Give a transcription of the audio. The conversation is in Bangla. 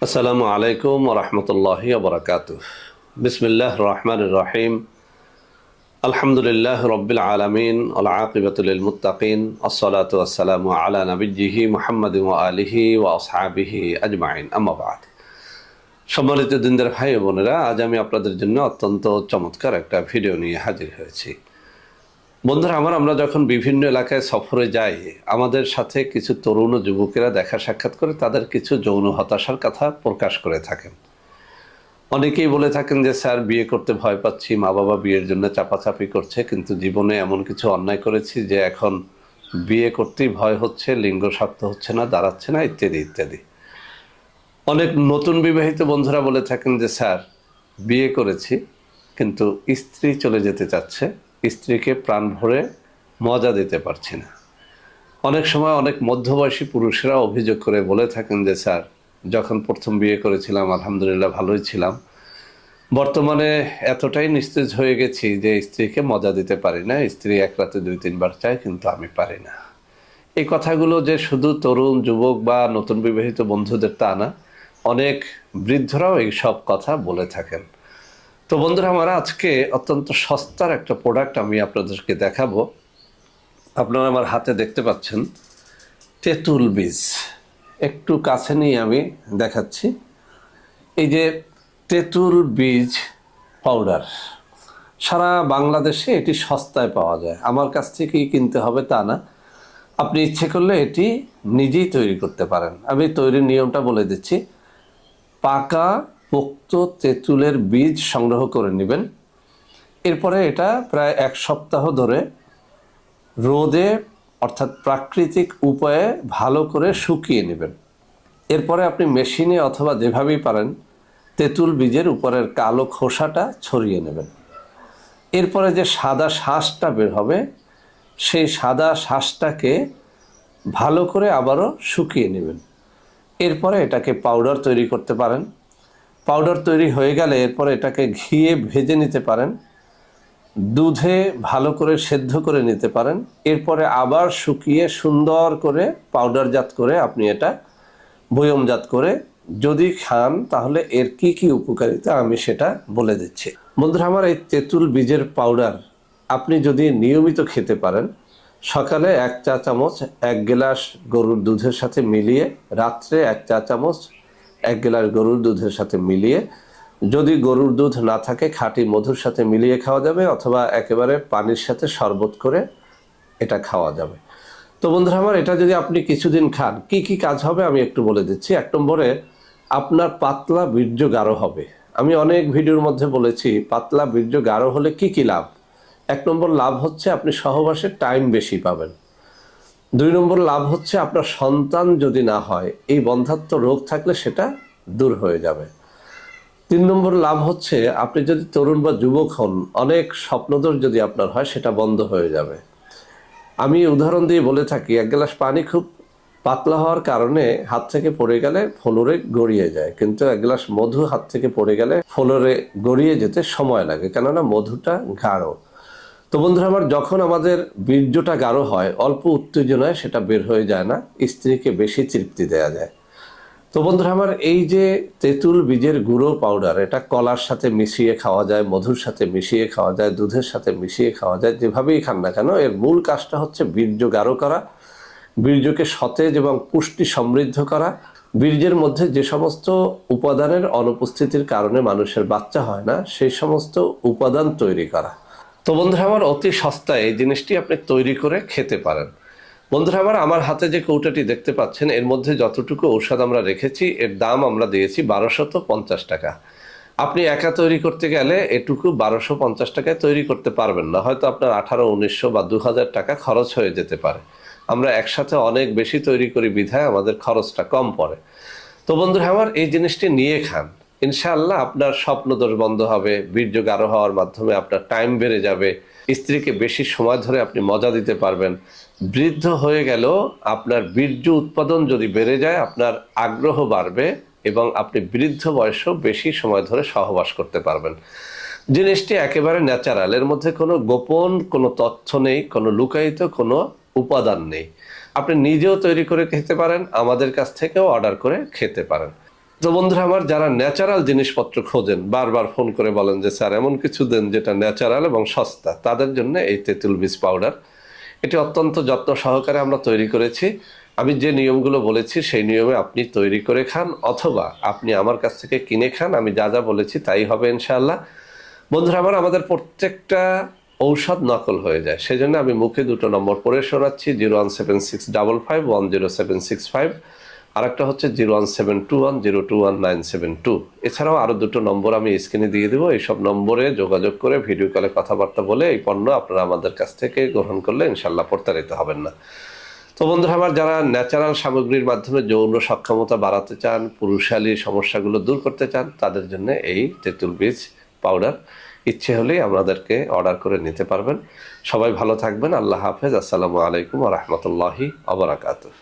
আসসালামু আলাইকুম ওরহমতুল্লাহি ওবরাকাতুহ। বিসমিল্লাহ রহমান রহিম। আলহামদুলিল্লাহ রব্বিল আলামিন ওয়াল আকিবাতু লিল মুত্তাকিন আসসালাতু ওয়াসসালামু আলা নবিয়্যিহি মুহাম্মাদিন ওয়া আলিহি ওয়া আসহাবিহি আজমাইন, আম্মা বা'দ। সম্মানিত দিনদার ভাই ও বোনেরা, আজ আমি আপনাদের জন্য অত্যন্ত চমৎকার একটা ভিডিও নিয়ে হাজির হয়েছি। বন্ধুরা আমরা যখন বিভিন্ন এলাকায় সফরে যাই, আমাদের সাথে কিছু তরুণ ও যুবকেরা দেখা সাক্ষাৎ করে তাদের কিছু যৌন হতাশার কথা প্রকাশ করে থাকেন। অনেকেই বলে থাকেন যে স্যার, বিয়ে করতে ভয় পাচ্ছি, মা বাবা বিয়ের জন্য চাপাচাপি করছে, কিন্তু জীবনে এমন কিছু অন্যায় করেছি যে এখন বিয়ে করতেই ভয় হচ্ছে, লিঙ্গ শক্ত হচ্ছে না, দাঁড়াচ্ছে না, ইত্যাদি ইত্যাদি। অনেক নতুন বিবাহিত বন্ধুরা বলে থাকেন যে স্যার, বিয়ে করেছি কিন্তু স্ত্রী চলে যেতে চাচ্ছে, স্ত্রীকে প্রাণ ভরে মজা দিতে পারছি না। অনেক সময় অনেক মধ্যবয়সী পুরুষেরা অভিযোগ করে বলে থাকেন যে স্যার, যখন প্রথম বিয়ে করেছিলাম আলহামদুলিল্লাহ ভালোই ছিলাম, বর্তমানে এতটাই নিস্তেজ হয়ে গেছি যে স্ত্রীকে মজা দিতে পারি না, স্ত্রী এক রাতে 2-3 বার চায় কিন্তু আমি পারি না। এই কথাগুলো যে শুধু তরুণ যুবক বা নতুন বিবাহিত বন্ধুদের তা না, অনেক বৃদ্ধরাও এই সব কথা বলে থাকেন। তো বন্ধুরা, আমরা আজকে অত্যন্ত সস্তার একটা প্রোডাক্ট আমি আপনাদেরকে দেখাবো। আপনারা আমার হাতে দেখতে পাচ্ছেন তেঁতুল বীজ। একটু কাছে নিয়ে আমি দেখাচ্ছি। এই যে তেঁতুল বীজ পাউডার, সারা বাংলাদেশে এটি সস্তায় পাওয়া যায়। আমার কাছ থেকেই কিনতে হবে তা না, আপনি ইচ্ছে করলে এটি নিজেই তৈরি করতে পারেন। আমি তৈরির নিয়মটা বলে দিচ্ছি। পাকা পোক্ত তেঁতুলের বীজ সংগ্রহ করে নেবেন। এরপরে এটা প্রায় 1 সপ্তাহ ধরে রোদে অর্থাৎ প্রাকৃতিক উপায়ে ভালো করে শুকিয়ে নেবেন। এরপরে আপনি মেশিনে অথবা যেভাবেই পারেন তেঁতুল বীজের উপরের কালো খোসাটা ছড়িয়ে নেবেন। এরপরে যে সাদা শাঁসটা বের হবে, সেই সাদা শাঁসটাকে ভালো করে আবারও শুকিয়ে নেবেন। এরপরে এটাকে পাউডার তৈরি করতে পারেন। পাউডার তৈরি হয়ে গেলে এরপরে এটাকে ঘিয়ে ভেজে নিতে পারেন, দুধে ভালো করে সেদ্ধ করে নিতে পারেন। এরপরে আবার শুকিয়ে সুন্দর করে পাউডারজাত করে আপনি এটা বয়মজাত করে যদি খান, তাহলে এর কি কি উপকারিতা আমি সেটা বলে দিচ্ছি। বন্ধুরা আমার, এই তেঁতুল বীজের পাউডার আপনি যদি নিয়মিত খেতে পারেন, সকালে 1 চা চামচ 1 গ্লাস গরুর দুধের সাথে মিলিয়ে, রাত্রে 1 চা চামচ 1 গ্লাস গরুর দুধের সাথে মিলিয়ে, যদি গরুর দুধ না থাকে খাঁটি মধুর সাথে মিলিয়ে খাওয়া যাবে, অথবা একেবারে পানির সাথে শরবত করে এটা খাওয়া যাবে। তো বন্ধুরা আমার, এটা যদি আপনি কিছুদিন খান, কি কি কাজ হবে আমি একটু বলে দিচ্ছি। 1 নম্বরে আপনার পাতলা বীর্য গাঢ় হবে। আমি অনেক ভিডিওর মধ্যে বলেছি পাতলা বীর্য গাঢ় হলে কি কি লাভ। 1 নম্বর লাভ হচ্ছে আপনি সহবাসের টাইম বেশি পাবেন। 2 নম্বর লাভ হচ্ছে আপনার সন্তান যদি না হয়, এই বন্ধ্যাত্ব রোগ থাকলে সেটা দূর হয়ে যাবে। 3 নম্বর লাভ হচ্ছে আপনি যদি তরুণ বা যুবক হন, অনেক স্বপ্নদোষ যদি আপনার হয় সেটা বন্ধ হয়ে যাবে। আমি উদাহরণ দিয়ে বলে থাকি, 1 গ্লাস পানি খুব পাতলা হওয়ার কারণে হাত থেকে পড়ে গেলে ফ্লোরে গড়িয়ে যায়, কিন্তু 1 গ্লাস মধু হাত থেকে পড়ে গেলে ফ্লোরে গড়িয়ে যেতে সময় লাগে, কেননা মধুটা গাঢ়। তো বন্ধুরা আমার, যখন আমাদের বীর্যটা গাঢ় হয়, অল্প উত্তেজনায় সেটা বের হয়ে যায় না, স্ত্রীকে বেশি তৃপ্তি দেয়া যায়। তো বন্ধুরা আমার, এই যে তেঁতুল বীজের গুঁড়ো পাউডার, এটা কলার সাথে মিশিয়ে খাওয়া যায়, মধুর সাথে মিশিয়ে খাওয়া যায়, দুধের সাথে মিশিয়ে খাওয়া যায়, যেভাবেই খান না কেন, এর মূল কাজটা হচ্ছে বীর্য গাঢ় করা, বীর্যকে সতেজ এবং পুষ্টি সমৃদ্ধ করা, বীর্যের মধ্যে যে সমস্ত উপাদানের অনুপস্থিতির কারণে মানুষের বাচ্চা হয় না, সেই সমস্ত উপাদান তৈরি করা। তো বন্ধুরা আমার, অতি সস্তায় এই জিনিসটি আপনি তৈরি করে খেতে পারেন। বন্ধুরা আমার হাতে যে কৌটাটি দেখতে পাচ্ছেন, এর মধ্যে যতটুকু ঔষধ আমরা রেখেছি, এর দাম আমরা দিয়েছি 1250 টাকা। আপনি একা তৈরি করতে গেলে এটুকু 1250 টাকায় তৈরি করতে পারবেন না, হয়তো আপনার 1800-1900 বা 2000 টাকা খরচ হয়ে যেতে পারে। আমরা একসাথে অনেক বেশি তৈরি করি বিধায় আমাদের খরচটা কম পড়ে। তো বন্ধুরা আমার, এই জিনিসটি নিয়ে খান, ইনশাআল্লাহ আপনার স্বপ্নদোষ বন্ধ হবে, বীর্য গাঢ় হওয়ার মাধ্যমে আপনার টাইম বেড়ে যাবে, স্ত্রীকে বেশি সময় ধরে আপনি মজা দিতে পারবেন। বৃদ্ধ হয়ে গেলেও আপনার বীর্য উৎপাদন যদি বেড়ে যায়, আপনার আগ্রহ বাড়বে এবং আপনি বৃদ্ধ বয়সেও বেশি সময় ধরে সহবাস করতে পারবেন। জিনিসটি একেবারে ন্যাচারাল, এর মধ্যে কোনো গোপন কোনো তথ্য নেই, কোনো লুকায়িত কোনো উপাদান নেই। আপনি নিজেও তৈরি করে খেতে পারেন, আমাদের কাছ থেকেও অর্ডার করে খেতে পারেন। তো বন্ধুরা আমার, যারা ন্যাচারাল জিনিসপত্র খোঁজেন, বারবার ফোন করে বলেন যে স্যার এমন কিছু দেন যেটা ন্যাচারাল এবং সস্তা, তাদের জন্য এই তেঁতুল বীজ পাউডার, এটি অত্যন্ত যত্ন সহকারে আমরা তৈরি করেছি। আমি যে নিয়মগুলো বলেছি সেই নিয়মে আপনি তৈরি করে খান, অথবা আপনি আমার কাছ থেকে কিনে খান, আমি যা যা বলেছি তাই হবে ইনশাআল্লাহ। বন্ধুরা আমার, আমাদের প্রত্যেকটা ঔষধ নকল হয়ে যায়, সেজন্য আমি মুখে দুটো নম্বর পড়ে শোনাচ্ছি: 01765510765, আর একটা হচ্ছে 01721021972। এছাড়াও আরও দুটো নম্বর আমি স্ক্রিনে দিয়ে দেবো। এইসব নম্বরে যোগাযোগ করে ভিডিও কলে কথাবার্তা বলে এই পণ্য আপনারা আমাদের কাছ থেকে গ্রহণ করলে ইনশাল্লাহ প্রতারিত হবেন না। তো বন্ধুরা আমার, যারা ন্যাচারাল সামগ্রীর মাধ্যমে যৌন সক্ষমতা বাড়াতে চান, পুরুষালী সমস্যাগুলো দূর করতে চান, তাদের জন্য এই তেঁতুল বীজ পাউডার ইচ্ছে হলেই আমাদেরকে অর্ডার করে নিতে পারবেন। সবাই ভালো থাকবেন। আল্লাহ হাফেজ। আসসালামু আলাইকুম ওয়া রাহমাতুল্লাহি ওয়া বারাকাতুহু।